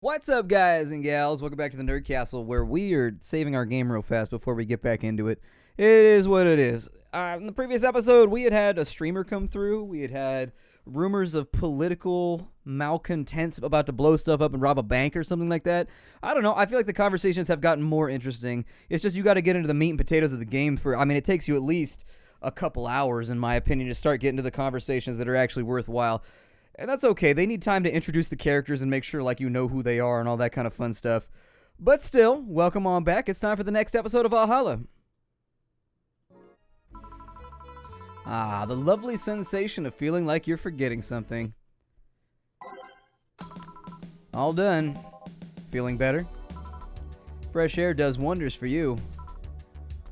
What's up, guys and gals? Welcome back to the Nerd Castle, where we are saving our game real fast before we get back into it. It is what it is. In the previous episode, we had a streamer come through. We had rumors of political malcontents about to blow stuff up and rob a bank or something like that. I don't know. I feel like the conversations have gotten more interesting. It's just you got to get into the meat and potatoes of the game it takes you at least a couple hours, in my opinion, to start getting to the conversations that are actually worthwhile. And that's okay. They need time to introduce the characters and make sure, you know who they are and all that kind of fun stuff. But still, welcome on back. It's time for the next episode of Valhalla. The lovely sensation of feeling like you're forgetting something. All done. Feeling better? Fresh air does wonders for you.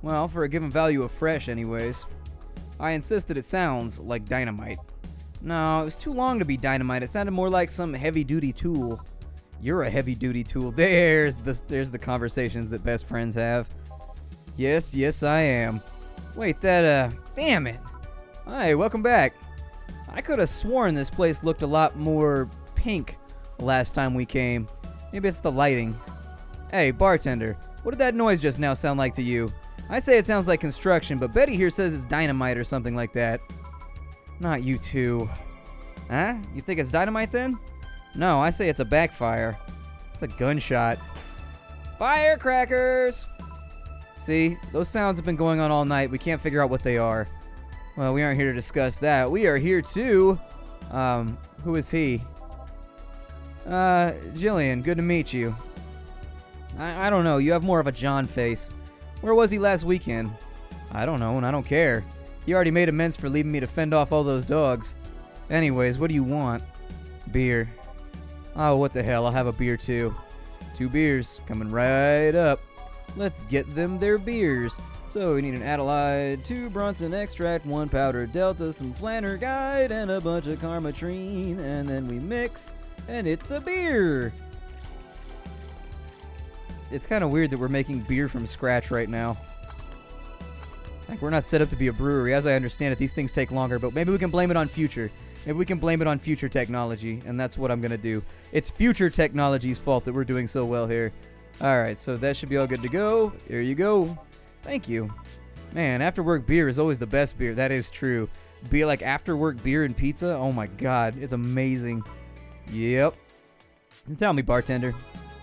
Well, for a given value of fresh, anyways. I insist that it sounds like dynamite. No, it was too long to be dynamite. It sounded more like some heavy-duty tool. You're a heavy-duty tool. There's the conversations that best friends have. Yes, I am. Wait, damn it. Hi, welcome back. I could have sworn this place looked a lot more pink last time we came. Maybe it's the lighting. Hey, bartender, what did that noise just now sound like to you? I say it sounds like construction, but Betty here says it's dynamite or something like that. Not you two. Huh? You think it's dynamite then? No, I say it's a backfire. It's a gunshot. Firecrackers! See, those sounds have been going on all night. We can't figure out what they are. Well, we aren't here to discuss that. We are here to... who is he? Jillian, good to meet you. I don't know. You have more of a John face. Where was he last weekend? I don't know, and I don't care. He already made amends for leaving me to fend off all those dogs. Anyways, what do you want? Beer. Oh, what the hell, I'll have a beer too. 2 beers, coming right up. Let's get them their beers. So we need an Adelaide, 2 Bronson extract, 1 powdered Delta, some Flanner Guide, and a bunch of Carmatrine. And then we mix, and it's a beer. It's kind of weird that we're making beer from scratch right now. We're not set up to be a brewery. As I understand it, these things take longer, but maybe we can blame it on future. Maybe we can blame it on future technology, and that's what I'm going to do. It's future technology's fault that we're doing so well here. Alright, so that should be all good to go. Here you go. Thank you. Man, after-work beer is always the best beer. That is true. Be like after-work beer and pizza? Oh my god, it's amazing. Yep. And tell me, bartender.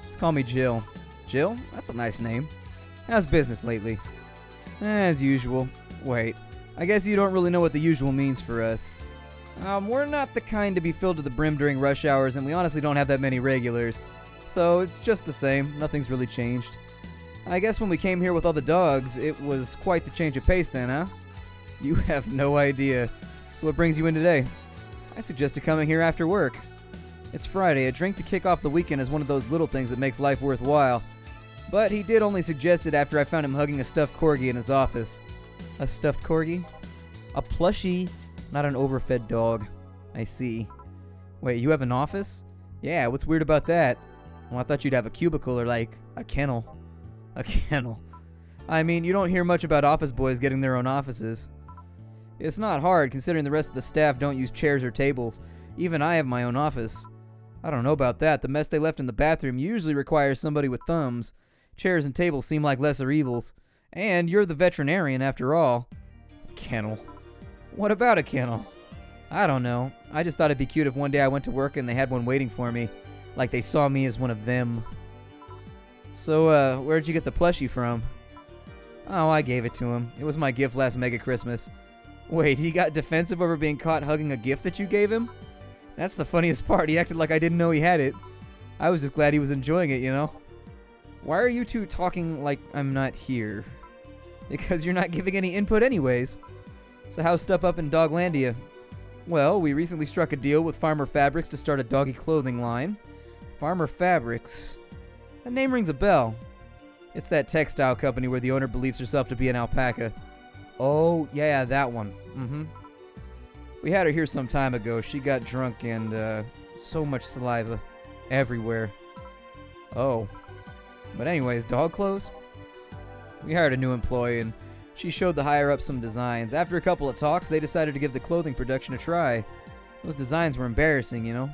Just call me Jill. Jill? That's a nice name. How's business lately? As usual. Wait, I guess you don't really know what the usual means for us. We're not the kind to be filled to the brim during rush hours, and we honestly don't have that many regulars. So it's just the same. Nothing's really changed. I guess when we came here with all the dogs, it was quite the change of pace then, huh? You have no idea. So what brings you in today? I suggested coming here after work. It's Friday. A drink to kick off the weekend is one of those little things that makes life worthwhile. But he did only suggest it after I found him hugging a stuffed corgi in his office. A stuffed corgi? A plushie, not an overfed dog. I see. Wait, you have an office? Yeah, what's weird about that? Well, I thought you'd have a cubicle or a kennel. A kennel. I mean, you don't hear much about office boys getting their own offices. It's not hard, considering the rest of the staff don't use chairs or tables. Even I have my own office. I don't know about that. The mess they left in the bathroom usually requires somebody with thumbs. Chairs and tables seem like lesser evils. And you're the veterinarian after all. Kennel. What about a kennel? I don't know. I just thought it'd be cute if one day I went to work and they had one waiting for me. Like they saw me as one of them. So, where'd you get the plushie from? Oh, I gave it to him. It was my gift last Mega Christmas. Wait, he got defensive over being caught hugging a gift that you gave him? That's the funniest part. He acted like I didn't know he had it. I was just glad he was enjoying it, you know? Why are you two talking like I'm not here? Because you're not giving any input anyways. So how's stuff up in Doglandia? Well, we recently struck a deal with Farmer Fabrics to start a doggy clothing line. Farmer Fabrics? That name rings a bell. It's that textile company where the owner believes herself to be an alpaca. Oh, yeah, that one. Mm-hmm. We had her here some time ago. She got drunk and, so much saliva. Everywhere. Oh. But anyways, dog clothes? We hired a new employee, and she showed the higher-ups some designs. After a couple of talks, they decided to give the clothing production a try. Those designs were embarrassing, you know?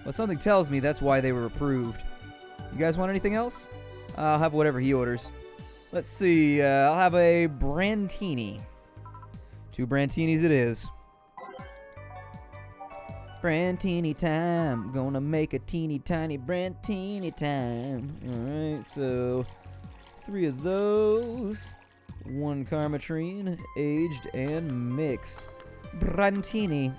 But something tells me that's why they were approved. You guys want anything else? I'll have whatever he orders. Let's see. I'll have a Brantini. 2 Brantinis it is. Brantini time. Gonna make a teeny tiny Brantini time. Alright, so 3 of those. 1 Carmatrine, aged and mixed. Brantini.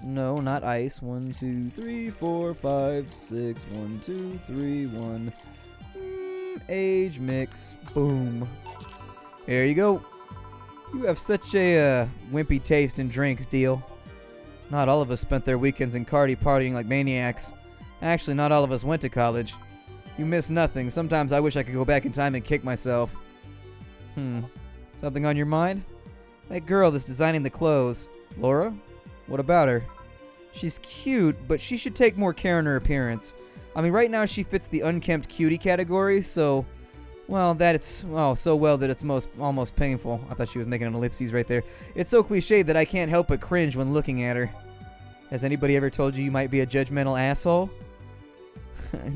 No, not ice. 1, 2, 3, 4, 5, 6. 1, 2, 3, 1. Age mix. Boom. There you go. You have such a wimpy taste in drinks, Deal. Not all of us spent their weekends in partying like maniacs. Actually, not all of us went to college. You miss nothing. Sometimes I wish I could go back in time and kick myself. Something on your mind? That girl that's designing the clothes. Laura? What about her? She's cute, but she should take more care in her appearance. I mean, right now she fits the unkempt cutie category, so... Well, that it's... Oh, so well that it's almost painful. I thought she was making an ellipses right there. It's so cliched that I can't help but cringe when looking at her. Has anybody ever told you might be a judgmental asshole?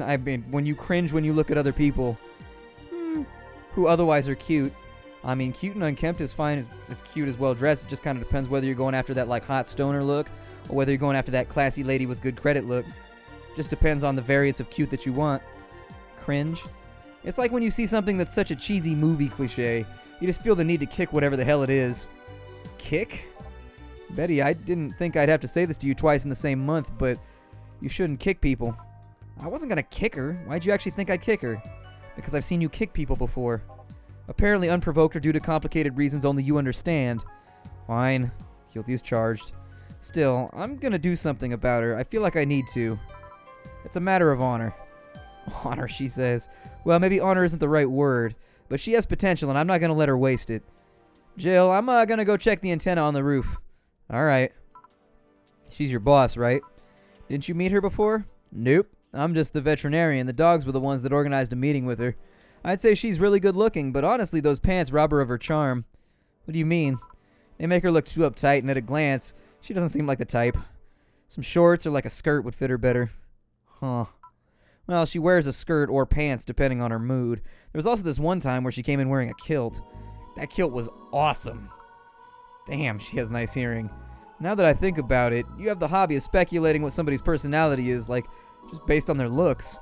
I mean, when you cringe when you look at other people who otherwise are cute. I mean, cute and unkempt is fine as cute as well dressed. It just kind of depends whether you're going after that like hot stoner look or whether you're going after that classy lady with good credit look. Just depends on the variance of cute that you want. Cringe. It's like when you see something that's such a cheesy movie cliche. You just feel the need to kick whatever the hell it is. Kick? Betty, I didn't think I'd have to say this to you twice in the same month, but you shouldn't kick people. I wasn't gonna kick her. Why'd you actually think I'd kick her? Because I've seen you kick people before. Apparently unprovoked or due to complicated reasons only you understand. Fine. Guilty as charged. Still, I'm gonna do something about her. I feel like I need to. It's a matter of honor. Honor, she says. Well, maybe honor isn't the right word, but she has potential and I'm not gonna let her waste it. Jill, I'm gonna go check the antenna on the roof. Alright. She's your boss, right? Didn't you meet her before? Nope. I'm just the veterinarian. The dogs were the ones that organized a meeting with her. I'd say she's really good looking, but honestly those pants rob her of her charm. What do you mean? They make her look too uptight, and at a glance, she doesn't seem like the type. Some shorts or like a skirt would fit her better. Huh. Well, she wears a skirt or pants depending on her mood. There was also this one time where she came in wearing a kilt. That kilt was awesome. Damn, she has nice hearing. Now that I think about it, you have the hobby of speculating what somebody's personality is, like, just based on their looks.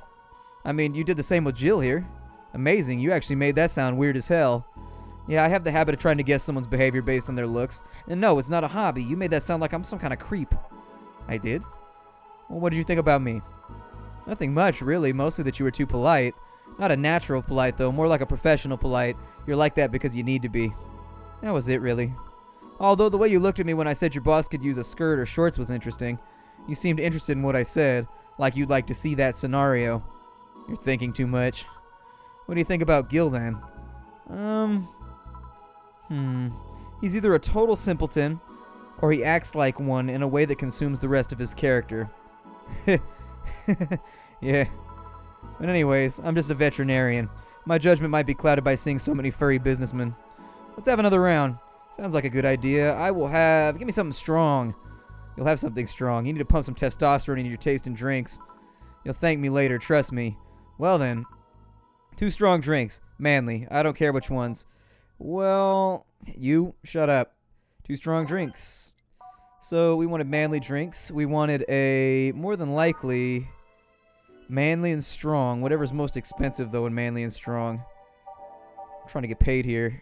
I mean, you did the same with Jill here. Amazing, you actually made that sound weird as hell. Yeah, I have the habit of trying to guess someone's behavior based on their looks. And no, it's not a hobby. You made that sound like I'm some kind of creep. I did? Well, what did you think about me? Nothing much, really. Mostly that you were too polite. Not a natural polite, though. More like a professional polite. You're like that because you need to be. That was it, really. Although the way you looked at me when I said your boss could use a skirt or shorts was interesting. You seemed interested in what I said. Like you'd like to see that scenario. You're thinking too much. What do you think about Gil, then? He's either a total simpleton, or he acts like one in a way that consumes the rest of his character. Yeah. But anyways, I'm just a veterinarian. My judgment might be clouded by seeing so many furry businessmen. Let's have another round. Sounds like a good idea. I will have... Give me something strong. You'll have something strong. You need to pump some testosterone into your taste in drinks. You'll thank me later, trust me. Well then. 2 strong drinks. Manly. I don't care which ones. Well, you shut up. 2 strong drinks. So we wanted manly drinks. We wanted a, more than likely, manly and strong. Whatever's most expensive, though, in manly and strong. I'm trying to get paid here.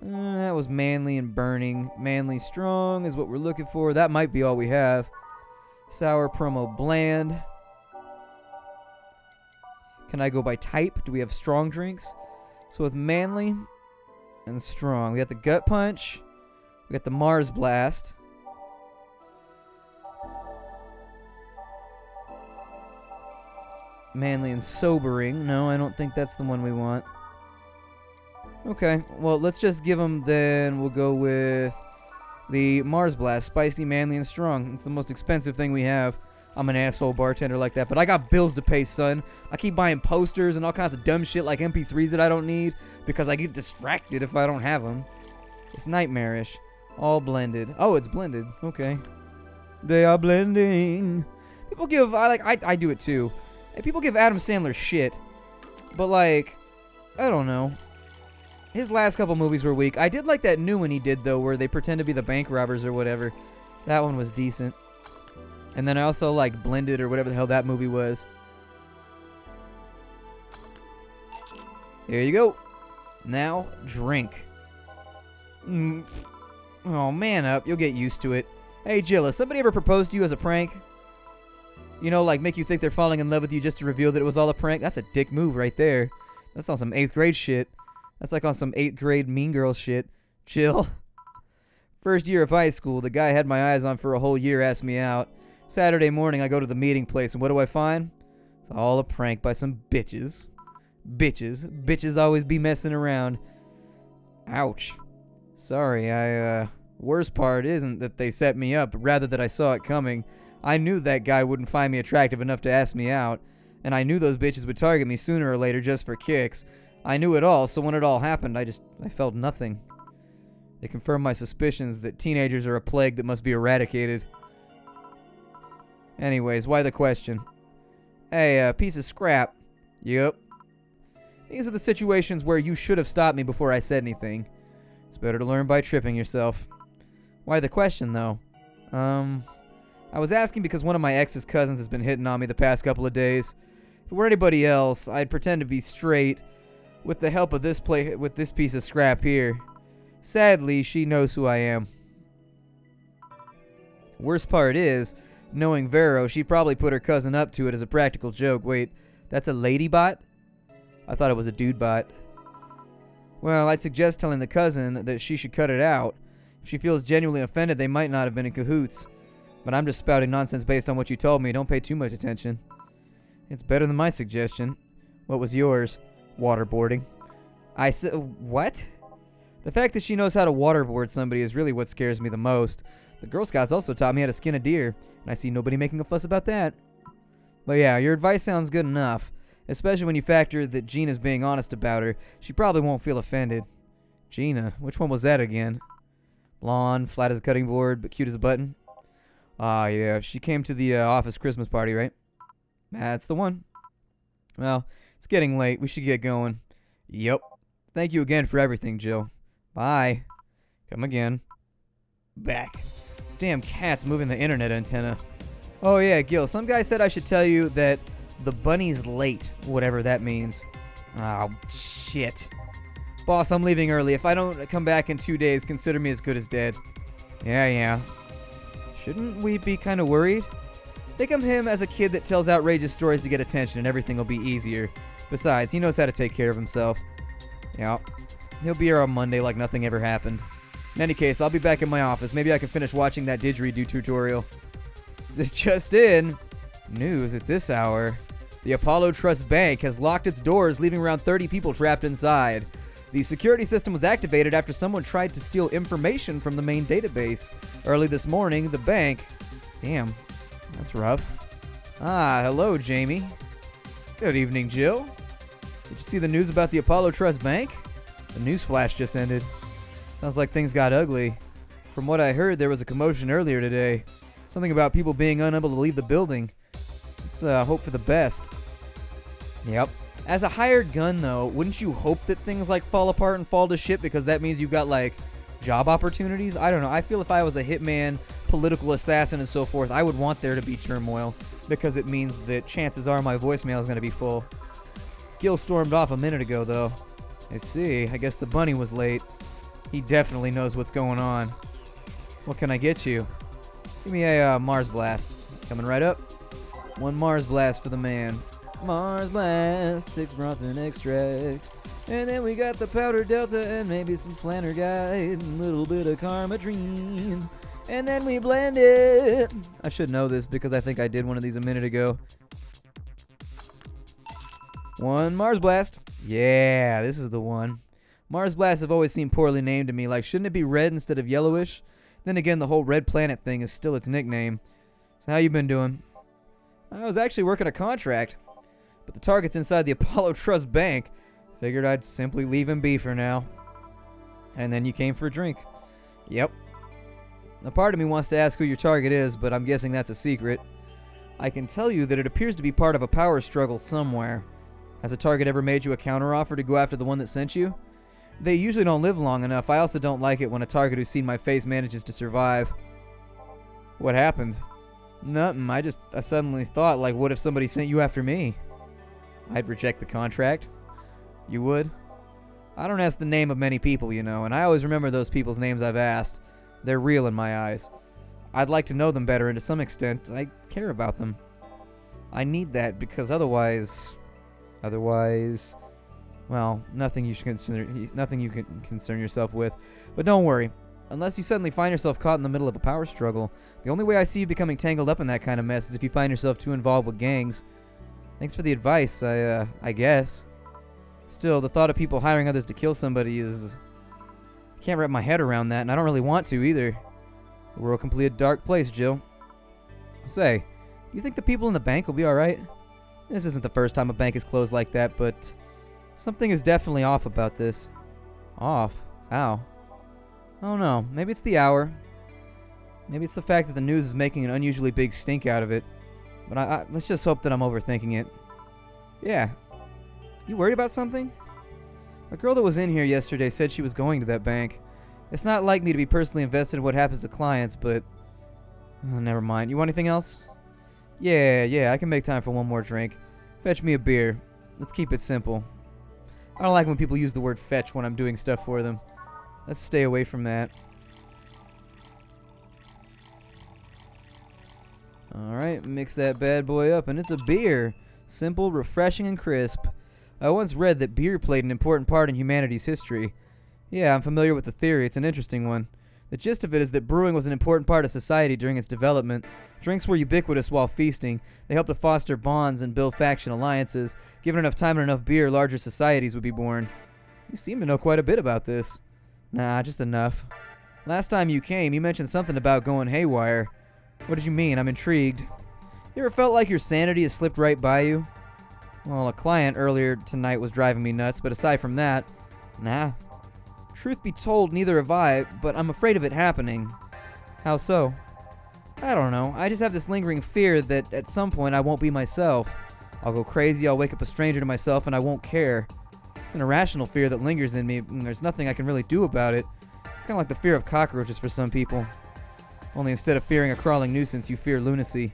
That was manly and burning. Manly strong is what we're looking for. That might be all we have. Sour promo bland. Can I go by type? Do we have strong drinks? So with manly and strong, we got the gut punch. We got the Mars blast. Manly and sobering. No, I don't think that's the one we want. Okay, well, let's just give them then. We'll go with the Mars blast. Spicy, manly, and strong. It's the most expensive thing we have. I'm an asshole bartender like that, but I got bills to pay, son. I keep buying posters and all kinds of dumb shit like MP3s that I don't need because I get distracted if I don't have them. It's nightmarish. All blended. Oh, it's blended. Okay. They are blending. People give, I do it too. And people give Adam Sandler shit. But like, I don't know. His last couple movies were weak. I did like that new one he did though, where they pretend to be the bank robbers or whatever. That one was decent. And then I also like Blended or whatever the hell that movie was. Here you go. Now, drink. Oh, man up. You'll get used to it. Hey, Jill, has somebody ever proposed to you as a prank? You know, like make you think they're falling in love with you just to reveal that it was all a prank? That's a dick move right there. That's on some 8th grade shit. That's like on some 8th grade Mean Girls shit. Jill. First year of high school, the guy I had my eyes on for a whole year asked me out. Saturday morning, I go to the meeting place, and what do I find? It's all a prank by some bitches. Bitches always be messing around. Ouch. Sorry, worst part isn't that they set me up, but rather that I saw it coming. I knew that guy wouldn't find me attractive enough to ask me out, and I knew those bitches would target me sooner or later just for kicks. I knew it all, so when it all happened, I felt nothing. They confirmed my suspicions that teenagers are a plague that must be eradicated. Anyways, why the question? Hey, piece of scrap. Yup. These are the situations where you should have stopped me before I said anything. It's better to learn by tripping yourself. Why the question, though? I was asking because one of my ex's cousins has been hitting on me the past couple of days. If it were anybody else, I'd pretend to be straight with the help of this piece of scrap here. Sadly, she knows who I am. Worst part is, knowing Vero, she probably put her cousin up to it as a practical joke. Wait, that's a lady bot? I thought it was a dude bot. Well, I'd suggest telling the cousin that she should cut it out. If she feels genuinely offended, they might not have been in cahoots. But I'm just spouting nonsense based on what you told me. Don't pay too much attention. It's better than my suggestion. What was yours? Waterboarding. I said, what? The fact that she knows how to waterboard somebody is really what scares me the most. The Girl Scouts also taught me how to skin a deer, and I see nobody making a fuss about that. But yeah, your advice sounds good enough. Especially when you factor that Gina's being honest about her. She probably won't feel offended. Gina? Which one was that again? Blonde, flat as a cutting board, but cute as a button? Ah, yeah. She came to the office Christmas party, right? That's the one. Well, it's getting late. We should get going. Yep. Thank you again for everything, Jill. Bye. Come again. Back. This damn cat's moving the internet antenna. Oh, yeah, Gil. Some guy said I should tell you that the bunny's late, whatever that means. Oh, shit. Boss, I'm leaving early. If I don't come back in 2 days, consider me as good as dead. Yeah. Shouldn't we be kind of worried? Think of him as a kid that tells outrageous stories to get attention and everything will be easier. Besides, he knows how to take care of himself. Yeah. He'll be here on Monday like nothing ever happened. In any case, I'll be back in my office. Maybe I can finish watching that didgeridoo tutorial. This just in. News at this hour. The Apollo Trust Bank has locked its doors, leaving around 30 people trapped inside. The security system was activated after someone tried to steal information from the main database. Early this morning, the bank... Damn, that's rough. Ah, hello, Jamie. Good evening, Jill. Did you see the news about the Apollo Trust Bank? The news flash just ended. Sounds like things got ugly. From what I heard, there was a commotion earlier today. Something about people being unable to leave the building. Let's hope for the best. Yep. As a hired gun, though, wouldn't you hope that things like fall apart and fall to shit because that means you've got like job opportunities? I don't know. I feel if I was a hitman, political assassin, and so forth, I would want there to be turmoil because it means that chances are my voicemail is going to be full. Gil stormed off a minute ago, though. I see. I guess the bunny was late. He definitely knows what's going on. What can I get you? Give me a Mars Blast. Coming right up. 1 Mars Blast for the man. Mars Blast, 6 Bronson extract. And then we got the Powder Delta and maybe some Flanner Guide. A little bit of Karmadrine. And then we blend it. I should know this because I think I did one of these a minute ago. 1 Mars Blast. Yeah, this is the one. Mars Blasts have always seemed poorly named to me. Like, shouldn't it be red instead of yellowish? Then again, the whole Red Planet thing is still its nickname. So how you been doing? I was actually working a contract, but the target's inside the Apollo Trust Bank. Figured I'd simply leave him be for now. And then you came for a drink. Yep. A part of me wants to ask who your target is, but I'm guessing that's a secret. I can tell you that it appears to be part of a power struggle somewhere. Has a target ever made you a counteroffer to go after the one that sent you? They usually don't live long enough. I also don't like it when a target who's seen my face manages to survive. What happened? Nothing. I suddenly thought, like, what if somebody sent you after me? I'd reject the contract. You would? I don't ask the name of many people, you know, and I always remember those people's names I've asked. They're real in my eyes. I'd like to know them better, and to some extent, I care about them. I need that because otherwise, well, nothing you can concern yourself with. But don't worry. Unless you suddenly find yourself caught in the middle of a power struggle, the only way I see you becoming tangled up in that kind of mess is if you find yourself too involved with gangs. Thanks for the advice, I guess. Still, the thought of people hiring others to kill somebody is... I can't wrap my head around that, and I don't really want to either. The world can be a dark place, Jill. Say, do you think the people in the bank will be alright? This isn't the first time a bank is closed like that, but... something is definitely off about this. Off? How? I don't know. Maybe it's the hour. Maybe it's the fact that the news is making an unusually big stink out of it. But let's just hope that I'm overthinking it. Yeah. You worried about something? A girl that was in here yesterday said she was going to that bank. It's not like me to be personally invested in what happens to clients, but... oh, never mind. You want anything else? Yeah, I can make time for one more drink. Fetch me a beer. Let's keep it simple. I don't like when people use the word fetch when I'm doing stuff for them. Let's stay away from that. Alright, mix that bad boy up, and it's a beer. Simple, refreshing, and crisp. I once read that beer played an important part in humanity's history. Yeah, I'm familiar with the theory. It's an interesting one. The gist of it is that brewing was an important part of society during its development. Drinks were ubiquitous while feasting. They helped to foster bonds and build faction alliances. Given enough time and enough beer, larger societies would be born. You seem to know quite a bit about this. Nah, just enough. Last time you came, you mentioned something about going haywire. What did you mean? I'm intrigued. You ever felt like your sanity has slipped right by you? Well, a client earlier tonight was driving me nuts, but aside from that, nah. Truth be told, neither have I, but I'm afraid of it happening. How so? I don't know. I just have this lingering fear that at some point I won't be myself. I'll go crazy, I'll wake up a stranger to myself, and I won't care. It's an irrational fear that lingers in me, and there's nothing I can really do about it. It's kind of like the fear of cockroaches for some people. Only instead of fearing a crawling nuisance, you fear lunacy.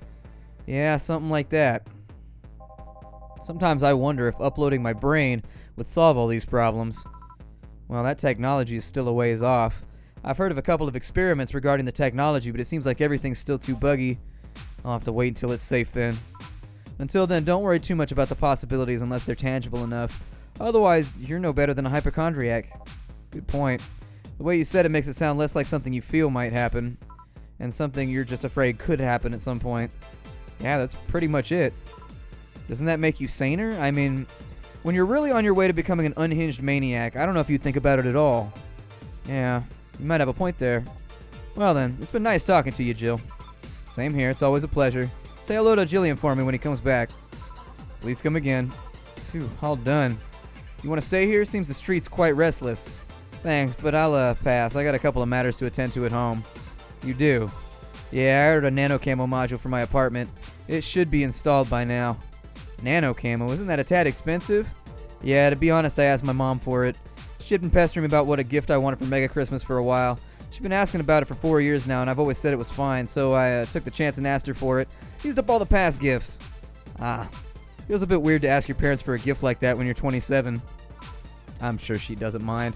Yeah, something like that. Sometimes I wonder if uploading my brain would solve all these problems. Well, that technology is still a ways off. I've heard of a couple of experiments regarding the technology, but it seems like everything's still too buggy. I'll have to wait until it's safe then. Until then, don't worry too much about the possibilities unless they're tangible enough. Otherwise, you're no better than a hypochondriac. Good point. The way you said it makes it sound less like something you feel might happen, and something you're just afraid could happen at some point. Yeah, that's pretty much it. Doesn't that make you saner? I mean, when you're really on your way to becoming an unhinged maniac, I don't know if you'd think about it at all. Yeah, you might have a point there. Well then, it's been nice talking to you, Jill. Same here, it's always a pleasure. Say hello to Jillian for me when he comes back. Please come again. Phew, all done. You want to stay here? Seems the street's quite restless. Thanks, but I'll pass. I got a couple of matters to attend to at home. You do? Yeah, I ordered a nano camo module for my apartment. It should be installed by now. Nano camo? Isn't that a tad expensive? Yeah, to be honest, I asked my mom for it. She'd been pestering me about what a gift I wanted for Mega Christmas for a while. She's been asking about it for 4 years now, and I've always said it was fine, so I took the chance and asked her for it. Used up all the past gifts. Feels a bit weird to ask your parents for a gift like that when you're 27. I'm sure she doesn't mind.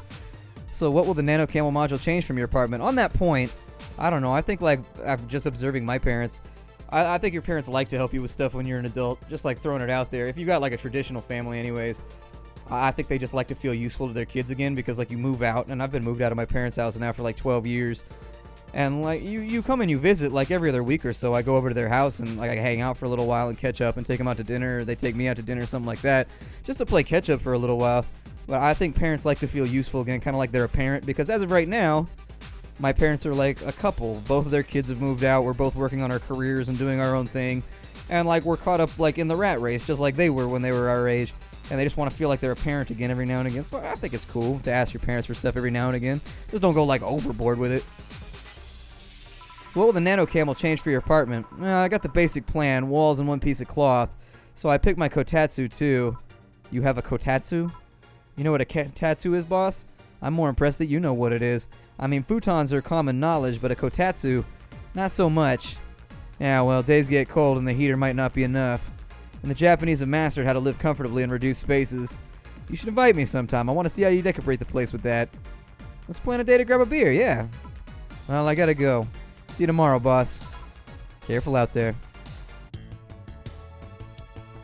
So what will the nano camo module change from your apartment? On that point, I don't know. I think, like, after just observing my parents, I think your parents like to help you with stuff when you're an adult, just like throwing it out there. If you got like a traditional family anyways, I think they just like to feel useful to their kids again because, like, you move out, and I've been moved out of my parents' house now for like 12 years. And, like, you come and you visit, like, every other week or so. I go over to their house and, like, I hang out for a little while and catch up and take them out to dinner. Or they take me out to dinner, something like that, just to play catch up for a little while. But I think parents like to feel useful again, kind of like they're a parent, because as of right now, my parents are like a couple. Both of their kids have moved out. We're both working on our careers and doing our own thing. And, like, we're caught up, like, in the rat race, just like they were when they were our age. And they just want to feel like they're a parent again every now and again. So I think it's cool to ask your parents for stuff every now and again. Just don't go, like, overboard with it. So what will the nano camel change for your apartment? I got the basic plan, walls and one piece of cloth. So I picked my kotatsu too. You have a kotatsu? You know what a kotatsu is, boss? I'm more impressed that you know what it is. I mean, futons are common knowledge, but a kotatsu, not so much. Yeah, well, days get cold and the heater might not be enough. And the Japanese have mastered how to live comfortably in reduced spaces. You should invite me sometime. I want to see how you decorate the place with that. Let's plan a day to grab a beer, yeah. Well, I gotta go. See you tomorrow, boss. Careful out there.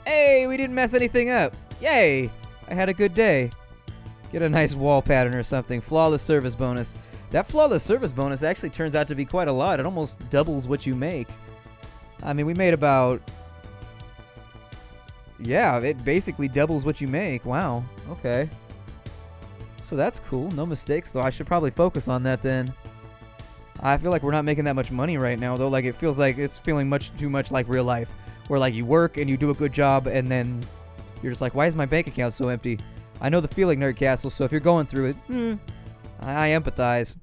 Hey, we didn't mess anything up. Yay! I had a good day. Get a nice wall pattern or something. Flawless service bonus. That flawless service bonus actually turns out to be quite a lot. It almost doubles what you make. I mean, we made about... Yeah, it basically doubles what you make. Wow. Okay. So that's cool. No mistakes, though. I should probably focus on that then. I feel like we're not making that much money right now, though. Like, it feels like it's feeling much too much like real life. Where, like, you work and you do a good job, and then you're just like, why is my bank account so empty? I know the feeling, Nerdcastle, so if you're going through it, I empathize.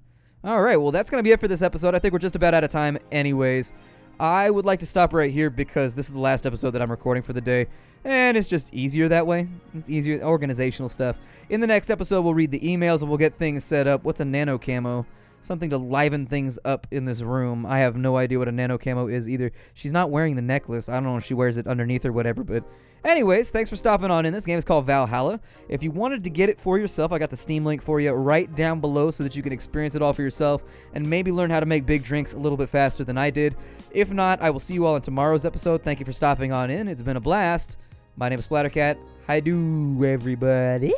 Alright, well, that's going to be it for this episode. I think we're just about out of time anyways. I would like to stop right here because this is the last episode that I'm recording for the day, and it's just easier that way. It's easier, organizational stuff. In the next episode, we'll read the emails and we'll get things set up. What's a nano camo? Something to liven things up in this room. I have no idea what a nano camo is either. She's not wearing the necklace. I don't know if she wears it underneath or whatever, but anyways, thanks for stopping on in. This game is called Valhalla. If you wanted to get it for yourself, I got the Steam link for you right down below so that you can experience it all for yourself and maybe learn how to make big drinks a little bit faster than I did. If not, I will see you all in tomorrow's episode. Thank you for stopping on in. It's been a blast. My name is Splattercat. Hi-do, everybody.